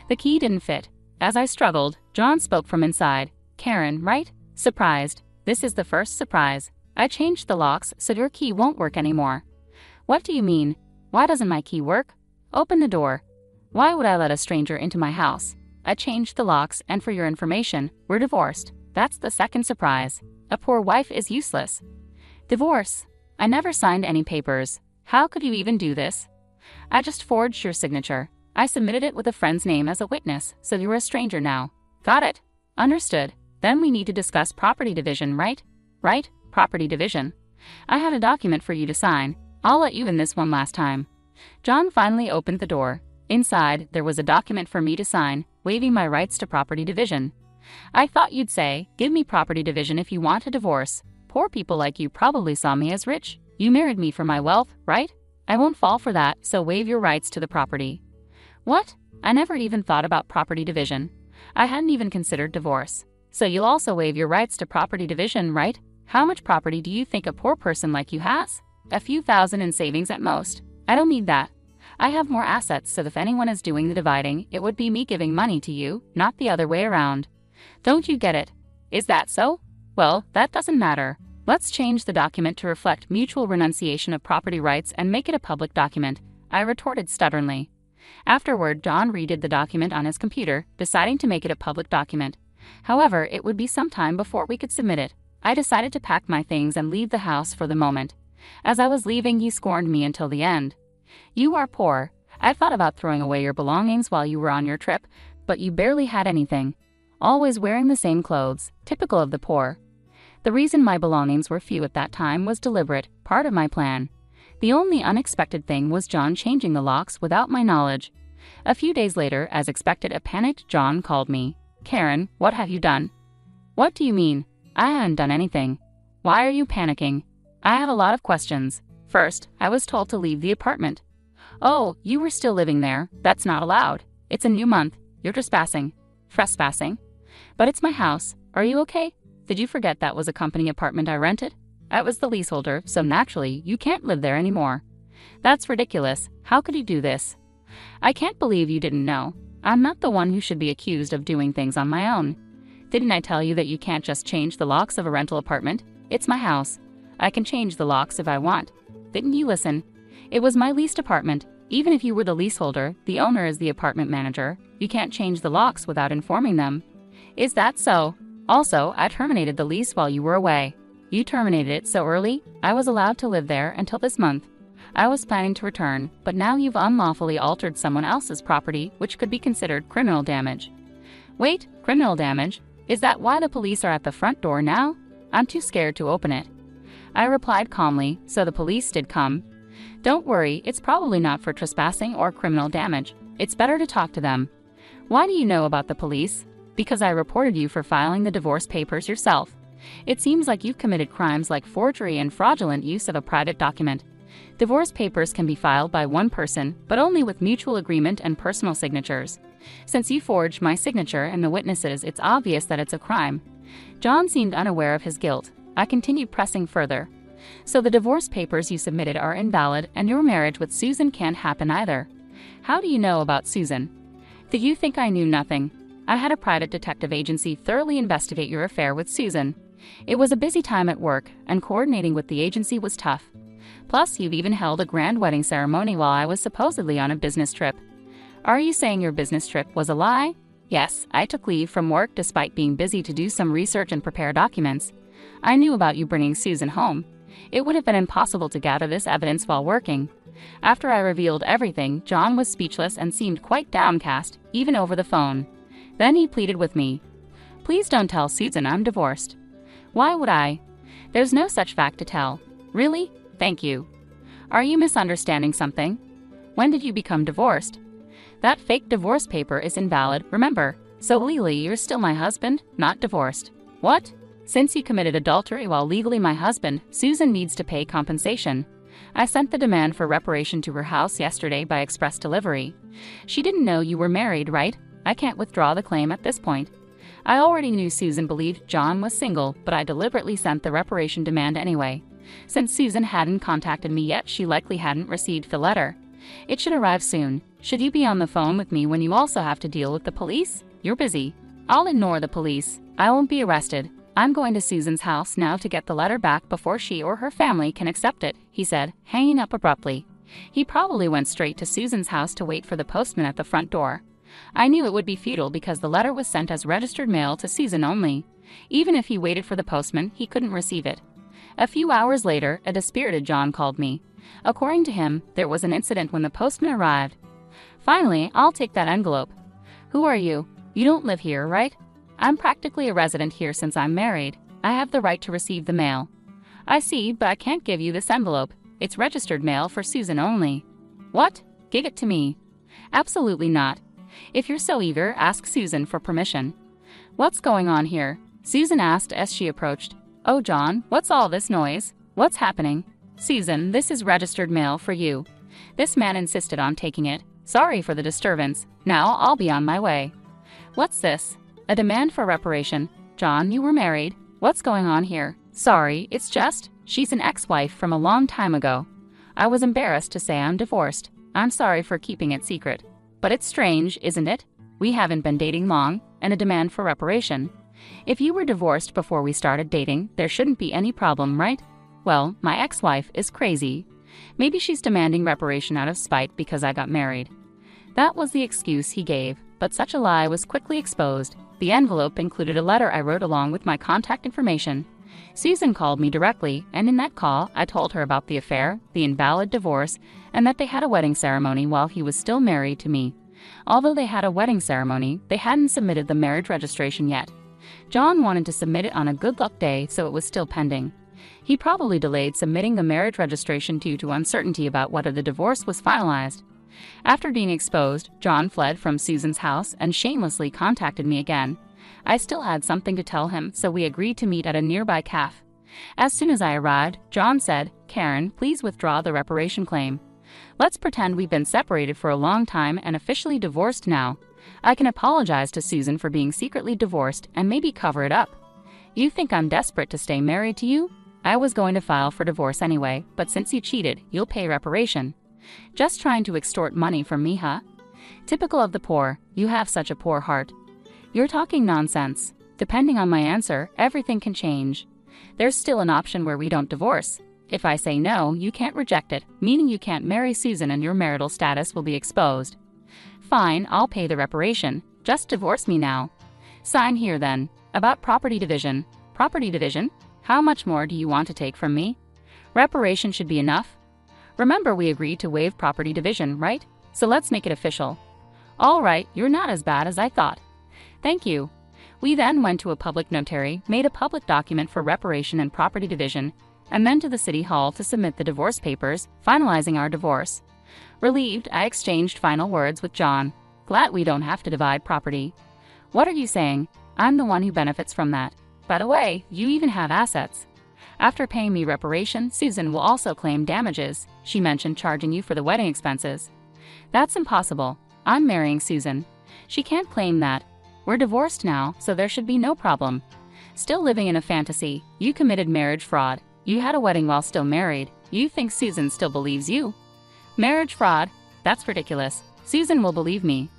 The key didn't fit. As I struggled, John spoke from inside. "Karen, right? Surprised. This is the first surprise. I changed the locks, so your key won't work anymore." "What do you mean?" Why doesn't my key work? Open the door. Why would I let a stranger into my house? I changed the locks, and for your information, we're divorced. That's the second surprise. A poor wife is useless. Divorce. I never signed any papers. How could you even do this? I just forged your signature. I submitted it with a friend's name as a witness, so you're a stranger now. Got it. Understood. Then we need to discuss property division, right? Right? Property division. I had a document for you to sign. I'll let you in this one last time. John finally opened the door. Inside, there was a document for me to sign, waiving my rights to property division. I thought you'd say, give me property division if you want a divorce. Poor people like you probably saw me as rich. You married me for my wealth, right? I won't fall for that, so waive your rights to the property. What? I never even thought about property division. I hadn't even considered divorce. So you'll also waive your rights to property division, right? How much property do you think a poor person like you has? A few thousand in savings at most. I don't need that. I have more assets, so if anyone is doing the dividing, it would be me giving money to you, not the other way around. Don't you get it? Is that so? Well, that doesn't matter. Let's change the document to reflect mutual renunciation of property rights and make it a public document, I retorted stubbornly. Afterward, John redid the document on his computer, deciding to make it a public document. However, it would be some time before we could submit it. I decided to pack my things and leave the house for the moment. As I was leaving, you scorned me until the end. You are poor. I thought about throwing away your belongings while you were on your trip, but you barely had anything. Always wearing the same clothes, typical of the poor. The reason my belongings were few at that time was deliberate, part of my plan. The only unexpected thing was John changing the locks without my knowledge. A few days later, as expected, a panicked John called me. Karen, what have you done? What do you mean? I haven't done anything. Why are you panicking? I have a lot of questions. First, I was told to leave the apartment. Oh, you were still living there. That's not allowed. It's a new month. You're trespassing. Trespassing? But it's my house. Are you okay? Did you forget that was a company apartment I rented? I was the leaseholder, so naturally, you can't live there anymore. That's ridiculous. How could you do this? I can't believe you didn't know. I'm not the one who should be accused of doing things on my own. Didn't I tell you that you can't just change the locks of a rental apartment? It's my house. I can change the locks if I want. Didn't you listen? It was my leased apartment. Even if you were the leaseholder, the owner is the apartment manager. You can't change the locks without informing them. Is that so? Also, I terminated the lease while you were away. You terminated it so early, I was allowed to live there until this month. I was planning to return, but now you've unlawfully altered someone else's property, which could be considered criminal damage. Wait, criminal damage? Is that why the police are at the front door now? I'm too scared to open it. I replied calmly, so the police did come. Don't worry, it's probably not for trespassing or criminal damage. It's better to talk to them. Why do you know about the police? Because I reported you for filing the divorce papers yourself. It seems like you've committed crimes like forgery and fraudulent use of a private document. Divorce papers can be filed by one person, but only with mutual agreement and personal signatures. Since you forged my signature and the witnesses, it's obvious that it's a crime. John seemed unaware of his guilt. I continued pressing further. So the divorce papers you submitted are invalid, and your marriage with Susan can't happen either. How do you know about Susan? Did you think I knew nothing? I had a private detective agency thoroughly investigate your affair with Susan. It was a busy time at work, and coordinating with the agency was tough. Plus, you've even held a grand wedding ceremony while I was supposedly on a business trip. Are you saying your business trip was a lie? Yes, I took leave from work despite being busy to do some research and prepare documents. I knew about you bringing Susan home. It would have been impossible to gather this evidence while working. After I revealed everything, John was speechless and seemed quite downcast, even over the phone. Then he pleaded with me. Please don't tell Susan I'm divorced. Why would I? There's no such fact to tell. Really? Thank you. Are you misunderstanding something? When did you become divorced? That fake divorce paper is invalid, remember. So legally, you're still my husband, not divorced. What? Since you committed adultery while legally my husband, Susan needs to pay compensation. I sent the demand for reparation to her house yesterday by express delivery. She didn't know you were married, right? I can't withdraw the claim at this point. I already knew Susan believed John was single, but I deliberately sent the reparation demand anyway. Since Susan hadn't contacted me yet, she likely hadn't received the letter. It should arrive soon. Should you be on the phone with me when you also have to deal with the police? You're busy. I'll ignore the police. I won't be arrested. I'm going to Susan's house now to get the letter back before she or her family can accept it, he said, hanging up abruptly. He probably went straight to Susan's house to wait for the postman at the front door. I knew it would be futile because the letter was sent as registered mail to Susan only. Even if he waited for the postman, he couldn't receive it. A few hours later, a dispirited John called me. According to him, there was an incident when the postman arrived. Finally, I'll take that envelope. Who are you? You don't live here, right? I'm practically a resident here since I'm married. I have the right to receive the mail. I see, but I can't give you this envelope. It's registered mail for Susan only. What? Give it to me. Absolutely not. If you're so eager, ask Susan for permission. What's going on here? Susan asked as she approached. Oh, John, what's all this noise? What's happening? Susan, this is registered mail for you. This man insisted on taking it. Sorry for the disturbance. Now I'll be on my way. What's this? A demand for reparation. John, you were married. What's going on here? Sorry, it's just, she's an ex-wife from a long time ago. I was embarrassed to say I'm divorced. I'm sorry for keeping it secret. But it's strange, isn't it? We haven't been dating long, and a demand for reparation. If you were divorced before we started dating, there shouldn't be any problem, right? Well, my ex-wife is crazy. Maybe she's demanding reparation out of spite because I got married. That was the excuse he gave, but such a lie was quickly exposed. The envelope included a letter I wrote along with my contact information. Susan called me directly, and in that call, I told her about the affair, the invalid divorce, and that they had a wedding ceremony while he was still married to me. Although they had a wedding ceremony, they hadn't submitted the marriage registration yet. John wanted to submit it on a good luck day, so it was still pending. He probably delayed submitting the marriage registration due to uncertainty about whether the divorce was finalized. After being exposed, John fled from Susan's house and shamelessly contacted me again. I still had something to tell him, so we agreed to meet at a nearby cafe. As soon as I arrived, John said, "Karen, please withdraw the reparation claim. Let's pretend we've been separated for a long time and officially divorced now. I can apologize to Susan for being secretly divorced and maybe cover it up. You think I'm desperate to stay married to you? I was going to file for divorce anyway, but since you cheated, you'll pay reparation. Just trying to extort money from me, huh? Typical of the poor, you have such a poor heart. You're talking nonsense. Depending on my answer, everything can change. There's still an option where we don't divorce. If I say no, you can't reject it, meaning you can't marry Susan and your marital status will be exposed. Fine, I'll pay the reparation. Just divorce me now. Sign here then. About property division. Property division? How much more do you want to take from me? Reparation should be enough. Remember we agreed to waive property division, right? So let's make it official. All right, you're not as bad as I thought. Thank you. We then went to a public notary, made a public document for reparation and property division, and then to the city hall to submit the divorce papers, finalizing our divorce. Relieved, I exchanged final words with John. Glad we don't have to divide property. What are you saying? I'm the one who benefits from that. By the way, you even have assets. After paying me reparation, Susan will also claim damages. She mentioned charging you for the wedding expenses. That's impossible. I'm marrying Susan. She can't claim that. We're divorced now, so there should be no problem. Still living in a fantasy. You committed marriage fraud. You had a wedding while still married. You think Susan still believes you? Marriage fraud? That's ridiculous. Susan will believe me.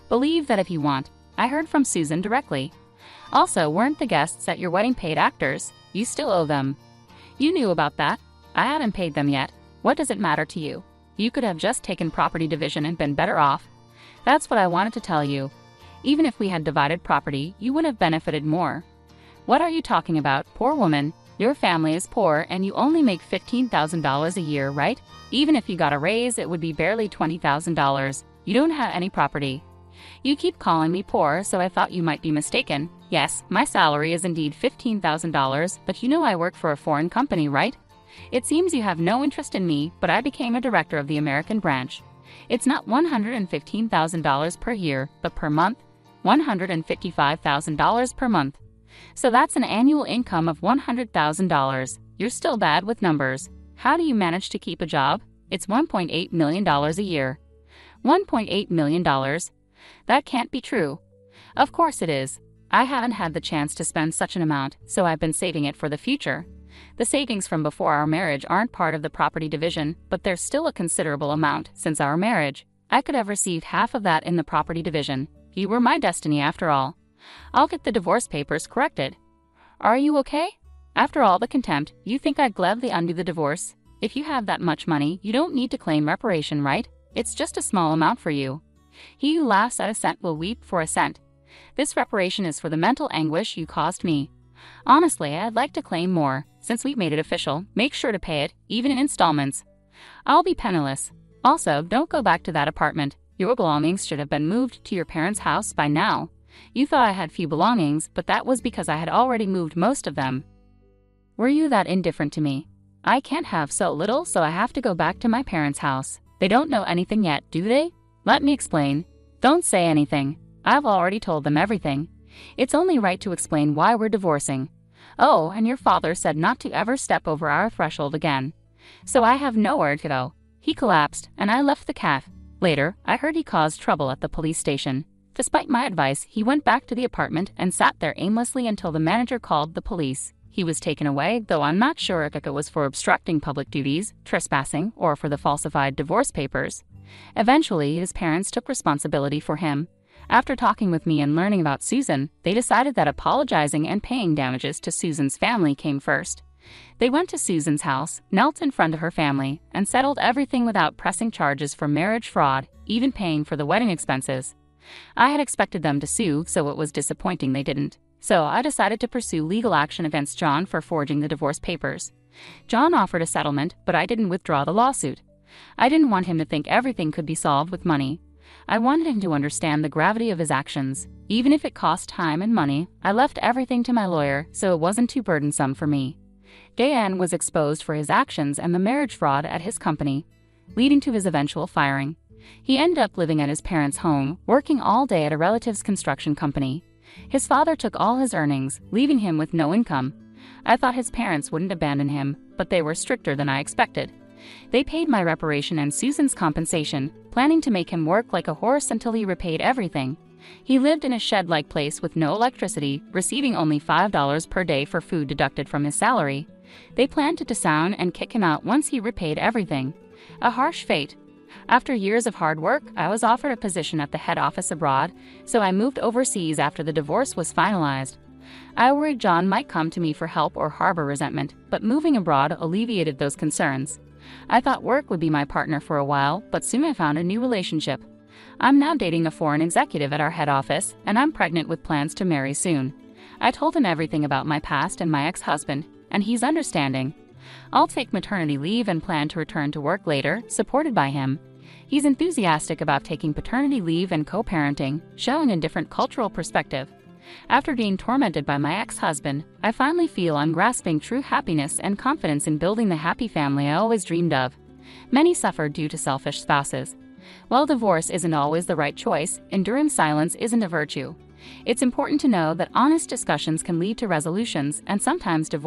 Believe that if you want. I heard from Susan directly. Also, weren't the guests at your wedding paid actors? You still owe them. You knew about that. I hadn't paid them yet. What does it matter to you? You could have just taken property division and been better off. That's what I wanted to tell you. Even if we had divided property, you would have benefited more. What are you talking about, poor woman? Your family is poor and you only make $15,000 a year, right? Even if you got a raise, it would be barely $20,000. You don't have any property. You keep calling me poor, so I thought you might be mistaken. Yes, my salary is indeed $15,000, but you know I work for a foreign company, right? It seems you have no interest in me, but I became a director of the American branch. It's not $115,000 per year, but per month, $155,000 per month. So that's an annual income of $100,000. You're still bad with numbers. How do you manage to keep a job? It's $1.8 million a year. $1.8 million? That can't be true. Of course it is. I haven't had the chance to spend such an amount, so I've been saving it for the future. The savings from before our marriage aren't part of the property division, but there's still a considerable amount since our marriage. I could have received half of that in the property division. You were my destiny after all. I'll get the divorce papers corrected. Are you okay? After all the contempt, you think I'd gladly undo the divorce? If you have that much money, you don't need to claim reparation, right? It's just a small amount for you. He who laughs at a cent will weep for a cent. This reparation is for the mental anguish you caused me. Honestly, I'd like to claim more. Since we've made it official, make sure to pay it, even in installments. I'll be penniless. Also, don't go back to that apartment. Your belongings should have been moved to your parents' house by now. You thought I had few belongings, but that was because I had already moved most of them. Were you that indifferent to me? I can't have so little, so I have to go back to my parents' house. They don't know anything yet, do they? Let me explain. Don't say anything. I've already told them everything. It's only right to explain why we're divorcing. Oh, and your father said not to ever step over our threshold again. So I have nowhere to go. He collapsed, and I left the cafe. Later, I heard he caused trouble at the police station. Despite my advice, he went back to the apartment and sat there aimlessly until the manager called the police. He was taken away, though I'm not sure if it was for obstructing public duties, trespassing, or for the falsified divorce papers. Eventually, his parents took responsibility for him. After talking with me and learning about Susan, they decided that apologizing and paying damages to Susan's family came first. They went to Susan's house, knelt in front of her family, and settled everything without pressing charges for marriage fraud, even paying for the wedding expenses. I had expected them to sue, so it was disappointing they didn't. So I decided to pursue legal action against John for forging the divorce papers. John offered a settlement, but I didn't withdraw the lawsuit. I didn't want him to think everything could be solved with money. I wanted him to understand the gravity of his actions. Even if it cost time and money, I left everything to my lawyer, so it wasn't too burdensome for me. Dan was exposed for his actions and the marriage fraud at his company, leading to his eventual firing. He ended up living at his parents' home, working all day at a relative's construction company. His father took all his earnings, leaving him with no income. I thought his parents wouldn't abandon him, but they were stricter than I expected. They paid my reparation and Susan's compensation, planning to make him work like a horse until he repaid everything. He lived in a shed-like place with no electricity, receiving only $5 per day for food deducted from his salary. They planned to disown and kick him out once he repaid everything. A harsh fate. After years of hard work, I was offered a position at the head office abroad, so I moved overseas after the divorce was finalized. I worried John might come to me for help or harbor resentment, but moving abroad alleviated those concerns. I thought work would be my partner for a while, but soon I found a new relationship. I'm now dating a foreign executive at our head office, and I'm pregnant with plans to marry soon. I told him everything about my past and my ex-husband, and he's understanding. I'll take maternity leave and plan to return to work later, supported by him. He's enthusiastic about taking paternity leave and co-parenting, showing a different cultural perspective. After being tormented by my ex-husband, I finally feel I'm grasping true happiness and confidence in building the happy family I always dreamed of. Many suffer due to selfish spouses. While divorce isn't always the right choice, enduring silence isn't a virtue. It's important to know that honest discussions can lead to resolutions, and sometimes divorce